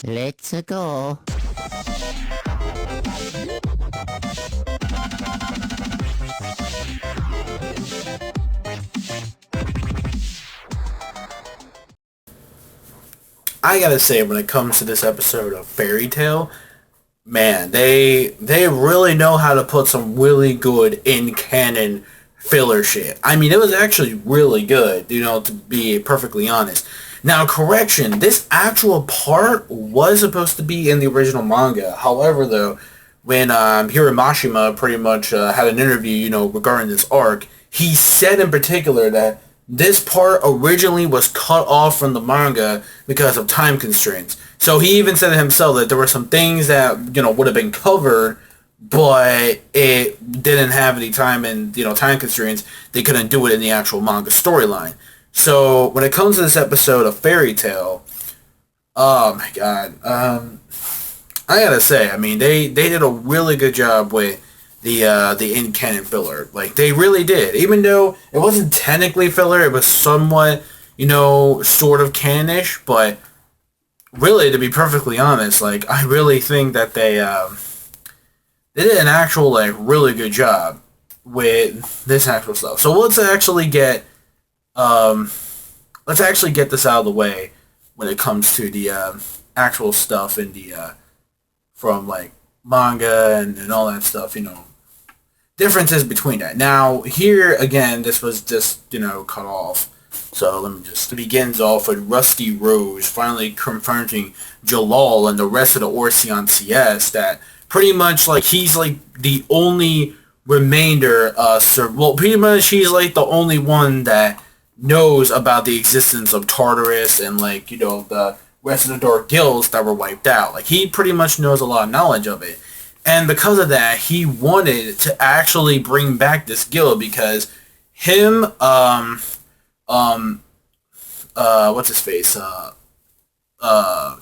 Let's go. I gotta say, when it comes to this episode of Fairy Tail, man, they really know how to put some really good in-canon filler shit. I mean, it was actually really good, to be perfectly honest. Now, correction, this actual part was supposed to be in the original manga. However, though, when Hiramashima pretty much had an interview, regarding this arc, he said in particular that this part originally was cut off from the manga because of time constraints. So he even said it himself that there were some things that, would have been covered, but it didn't have any time and, time constraints. They couldn't do it in the actual manga storyline. So when it comes to this episode of Fairy Tail, oh my god, I gotta say, I mean, they did a really good job with the in-canon filler. Like, they really did. Even though it wasn't technically filler, it was somewhat, sort of canonish, but really, to be perfectly honest, like, I really think that they did an actual, like, really good job with this actual stuff. So let's actually get this out of the way when it comes to the actual stuff in the from like manga and all that stuff, differences between that. Now here again, this was just cut off. So let me just, it begins off with Rusty Rose finally confronting Jalal and the rest of the Orseon CS that pretty much like he's like the only remainder pretty much he's like the only one that knows about the existence of Tartarus and like, the rest of the Dark Guilds that were wiped out. Like, he pretty much knows a lot of knowledge of it. And because of that, he wanted to actually bring back this guild because him, what's his face?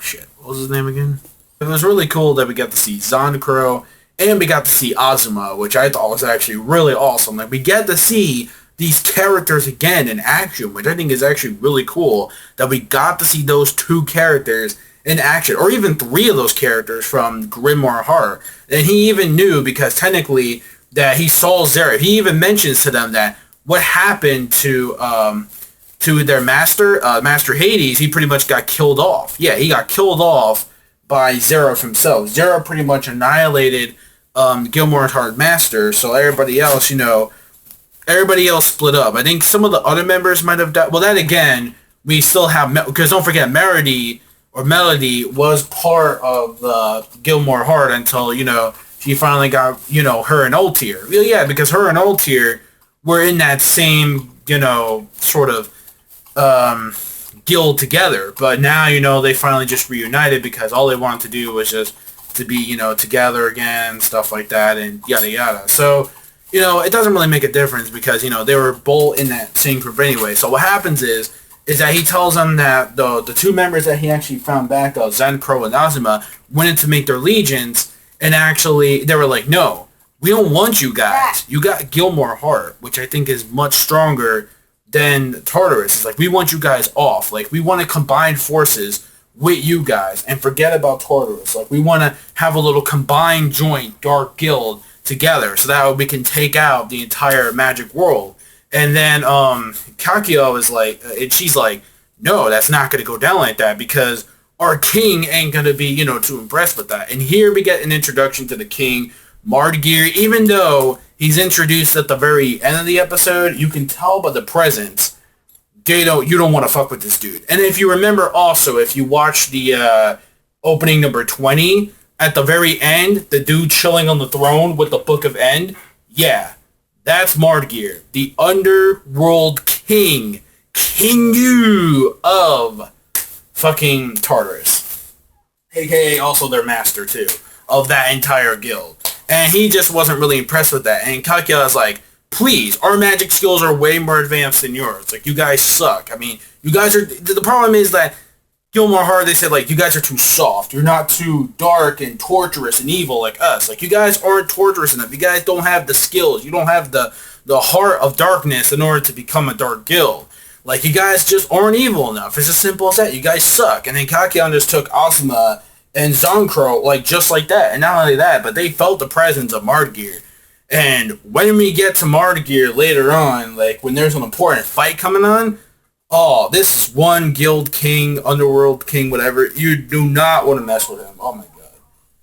Shit. What was his name again? It was really cool that we got to see Zankro and we got to see Azuma, which I thought was actually really awesome. Like, we get to see these characters again in action, which I think is actually really cool that we got to see those two characters in action, or even three of those characters from GRIMORE Heart. And he even knew, because technically that he saw ZEREF. He even mentions to them that what happened to their master, Master Hades, he pretty much got killed off. Yeah, he got killed off by ZEREF himself. ZEREF pretty much annihilated GRIMORE Heart Master, so everybody else, everybody else split up. I think some of the other members might have died. Well, then again, we still have, because don't forget, Melody was part of the GRIMORE Heart until, she finally got, her and Ultier. Well, yeah, because her and Ultier were in that same, sort of guild together. But now, they finally just reunited because all they wanted to do was just to be, together again, stuff like that, and yada yada. So, it doesn't really make a difference because, they were both in that same group anyway. So what happens is that he tells them that the two members that he actually found back, Zankro and Azuma, went in to make their allegiance, and actually they were like, no, we don't want you guys. You got GRIMORE Heart, which I think is much stronger than Tartarus. It's like, we want you guys off. Like, we want to combine forces with you guys and forget about Tartarus. Like, we want to have a little combined joint Dark Guild together, so that way we can take out the entire magic world. And then Kakia is like, and she's like, no, that's not going to go down like that because our king ain't going to be, too impressed with that. And here we get an introduction to the king, Mardgeir. Even though he's introduced at the very end of the episode, you can tell by the presence, you don't want to fuck with this dude. And if you remember also, if you watch the opening number 20, at the very end, the dude chilling on the throne with the Book of End, yeah, that's Mardgeir, the underworld king of fucking Tartarus, aka also their master too, of that entire guild. And he just wasn't really impressed with that. And Kakia is like, please, our magic skills are way more advanced than yours. Like, you guys suck. I mean, you guys are, the problem is that GRIMORE Heart, they said, like, you guys are too soft. You're not too dark and torturous and evil like us. Like, you guys aren't torturous enough. You guys don't have the skills. You don't have the heart of darkness in order to become a dark guild. Like, you guys just aren't evil enough. It's as simple as that. You guys suck. And then Kakia just took Asuma and Zonkro, like, just like that. And not only that, but they felt the presence of Margear. And when we get to Margear later on, like, when there's an important fight coming on, oh, this is one guild king, underworld king, whatever. You do not want to mess with him. Oh my god.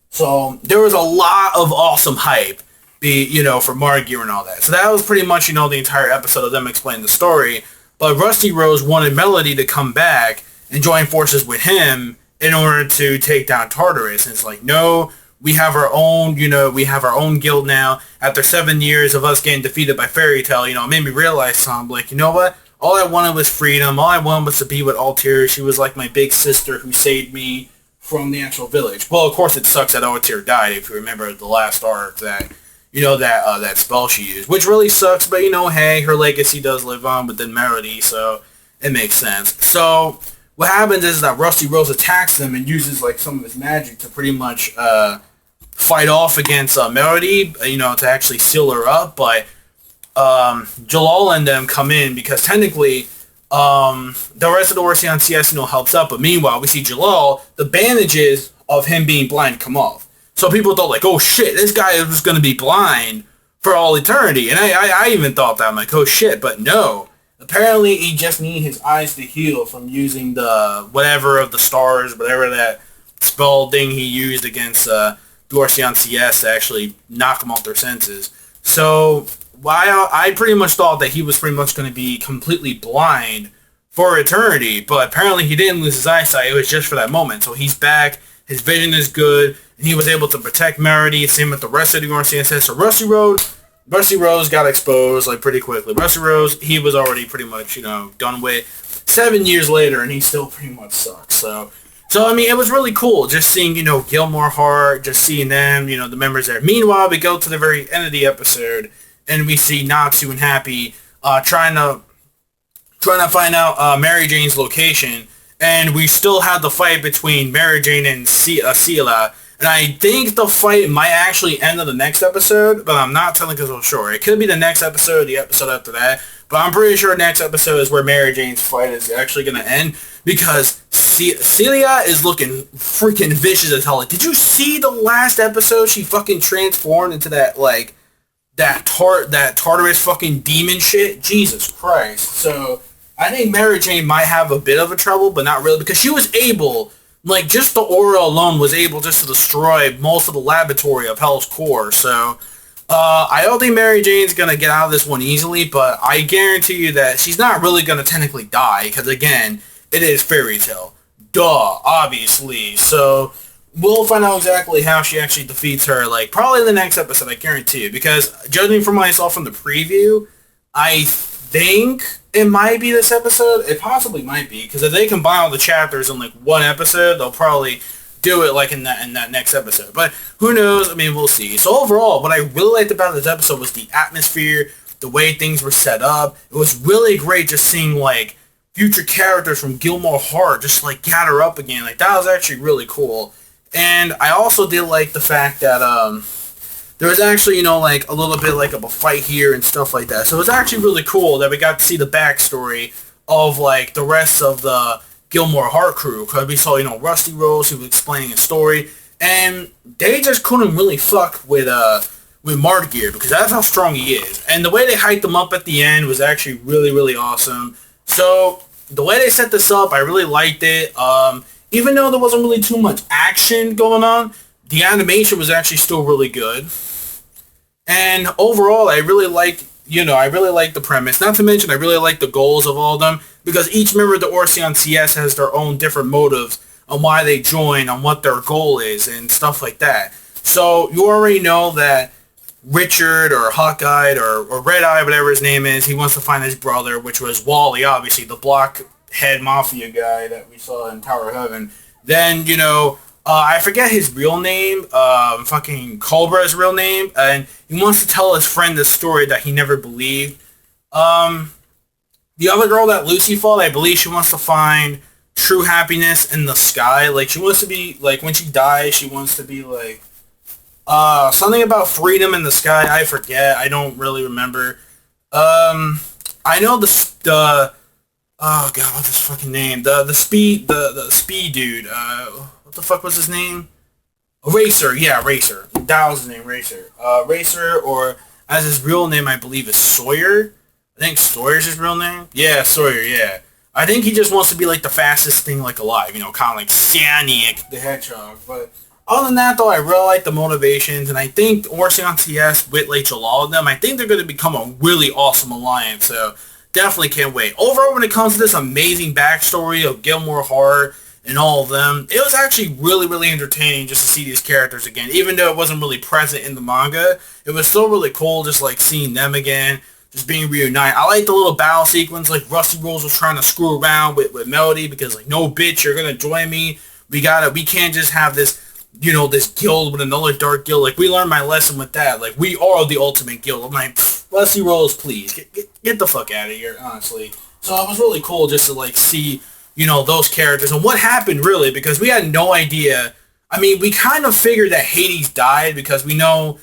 So there was a lot of awesome hype, for Margear and all that. So that was pretty much, the entire episode of them explaining the story. But Rusty Rose wanted Melody to come back and join forces with him in order to take down Tartarus. And it's like, no, we have our own, guild now. After 7 years of us getting defeated by Fairy Tail, it made me realize something. Like, you know what? All I wanted was freedom. All I wanted was to be with Altair. She was like my big sister who saved me from the actual village. Well, of course, it sucks that Altair died. If you remember the last arc, that that spell she used, which really sucks. But hey, her legacy does live on within Melody, so it makes sense. So what happens is that Rusty Rose attacks them and uses like some of his magic to pretty much fight off against Melody, to actually seal her up. But Jalal and them come in because technically the rest of the Orsion CS helps out, but meanwhile we see Jalal, the bandages of him being blind come off. So people thought like, oh shit, this guy is going to be blind for all eternity. And I even thought that. I'm like, oh shit, but no. Apparently he just needs his eyes to heal from using the whatever of the stars, whatever that spell thing he used against Orsion CS to actually knock them off their senses. So while I pretty much thought that he was pretty much going to be completely blind for eternity, but apparently he didn't lose his eyesight. It was just for that moment. So he's back. His vision is good, and he was able to protect Melody. Same with the rest of the Orsion. So Rusty Rose got exposed like pretty quickly. Rusty Rose, he was already pretty much done with. 7 years later, and he still pretty much sucks. So I mean, it was really cool just seeing Gilmore Hart, just seeing them, the members there. Meanwhile, we go to the very end of the episode, and we see Natsu and Happy trying to find out Mary Jane's location, and we still have the fight between Mary Jane and Sela, and I think the fight might actually end in the next episode, but I'm not telling because I'm sure. It could be the next episode, the episode after that, but I'm pretty sure next episode is where Mary Jane's fight is actually going to end, because Celia is looking freaking vicious as hell. Like, did you see the last episode? She fucking transformed into that, like, that Tartarus fucking demon shit. Jesus Christ. So I think Mary Jane might have a bit of a trouble, but not really, because she was able, like, just the aura alone was able just to destroy most of the laboratory of Hell's Core. So I don't think Mary Jane's gonna get out of this one easily, but I guarantee you that she's not really gonna technically die, because again, it is Fairy Tail. Duh, obviously. So we'll find out exactly how she actually defeats her, like, probably in the next episode, I guarantee you. Because, judging from what I saw from the preview, I think it might be this episode. It possibly might be, because if they combine all the chapters in, like, one episode, they'll probably do it, like, in that next episode. But, who knows? I mean, we'll see. So, overall, what I really liked about this episode was the atmosphere, the way things were set up. It was really great just seeing, like, future characters from Gilmore Hart just, like, gather up again. Like, that was actually really cool. And I also did like the fact that there was actually, like a little bit like of a fight here and stuff like that. So it was actually really cool that we got to see the backstory of like the rest of the Gilmore Hart crew. Because we saw, Rusty Rose, who was explaining his story. And they just couldn't really fuck with Margear, because that's how strong he is. And the way they hyped him up at the end was actually really, really awesome. So the way they set this up, I really liked it. Even though there wasn't really too much action going on, the animation was actually still really good. And overall, I really like the premise. Not to mention, I really like the goals of all of them, because each member of the Orsion CS has their own different motives on why they join, on what their goal is, and stuff like that. So you already know that Richard, or Hawkeye, or Red Eye, whatever his name is, he wants to find his brother, which was Wally, obviously, the blockhead mafia guy that we saw in Tower of Heaven. Then, I forget his real name, fucking Cobra's real name, and he wants to tell his friend the story that he never believed. The other girl that Lucy fought, I believe she wants to find true happiness in the sky. Like, she wants to be, like, when she dies, she wants to be, like, something about freedom in the sky. I forget. I don't really remember. I know oh god, what's his fucking name? The speed dude. What what the fuck was his name? Eraser, yeah, Eraser. That was his name, Eraser. Eraser, or as his real name, I believe, is Sawyer. I think Sawyer's his real name. Yeah, Sawyer, yeah. I think he just wants to be, like, the fastest thing, like, alive. You know, kind of like Sonic the Hedgehog. But other than that, though, I really like the motivations. And I think Orson TS with Jalal and them, I think they're going to become a really awesome alliance. So definitely can't wait. Overall, when it comes to this amazing backstory of Gilmore Hart and all of them, it was actually really, really entertaining just to see these characters again. Even though it wasn't really present in the manga, it was still really cool just, like, seeing them again. Just being reunited. I like the little battle sequence, like Rusty Rose was trying to screw around with Melody because, like, no bitch, you're gonna join me. We can't just have this, you know, this guild with another dark guild. Like, we learned my lesson with that. Like, we are the ultimate guild. I'm like, Rusty Rose, please get the fuck out of here, honestly. So it was really cool just to, like, see, you know, those characters and what happened really, because we had no idea. I mean, we kind of figured that Hades died because we know,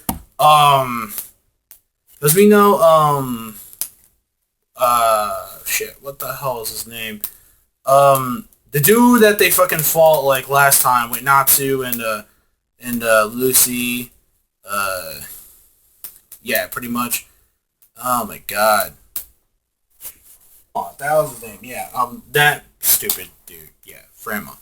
shit, what the hell is his name? The dude that they fucking fought, like, last time with Natsu and Lucy, yeah, pretty much. Oh my god. Oh, that was his name, yeah, that stupid dude, yeah, Frama.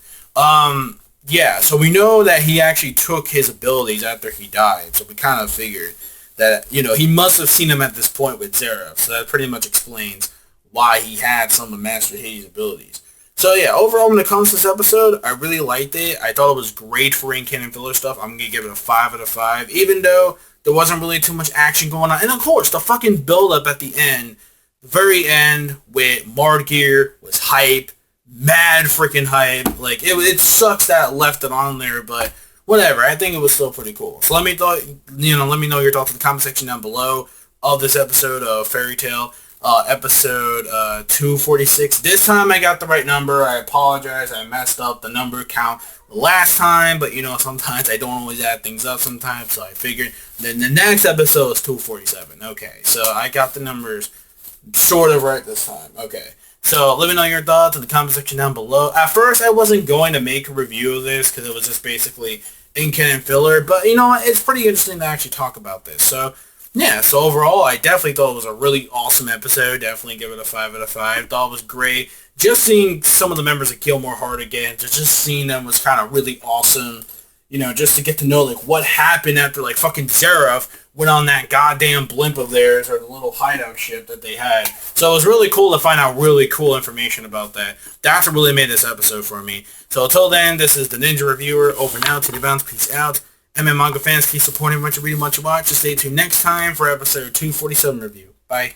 Yeah, so we know that he actually took his abilities after he died, so we kind of figured that, you know, he must have seen him at this point with ZEREF, so that pretty much explains why he had some of Master Hades' abilities. So yeah, overall when it comes to this episode, I really liked it. I thought it was great for in-canon filler stuff. I'm going to give it a 5 out of 5, even though there wasn't really too much action going on. And of course, the fucking build-up at the end, the very end with Mardgear was hype, mad freaking hype. Like, it sucks that it left it on there, but whatever, I think it was still pretty cool. So let me know your thoughts in the comment section down below of this episode of Fairy Tail, episode 246. This time I got the right number. I apologize, I messed up the number count last time, but you know, sometimes I don't always add things up sometimes, so I figured then the next episode is 247. Okay, so I got the numbers sort of right this time. Okay. So let me know your thoughts in the comment section down below. At first, I wasn't going to make a review of this because it was just basically in-canon filler. But you know what? It's pretty interesting to actually talk about this. So yeah, so overall, I definitely thought it was a really awesome episode. Definitely give it a 5 out of 5. Thought it was great. Just seeing some of the members of Gilmore Hart again, just seeing them was kind of really awesome. You know, just to get to know, like, what happened after, like, fucking ZEREF went on that goddamn blimp of theirs, or the little hideout ship that they had. So it was really cool to find out really cool information about that. That's what really made this episode for me. So until then, this is the Ninja Reviewer. Over and out. To the bounce. Peace out. MM Manga fans, keep supporting, much reading, much watch. So stay tuned next time for episode 247 review. Bye.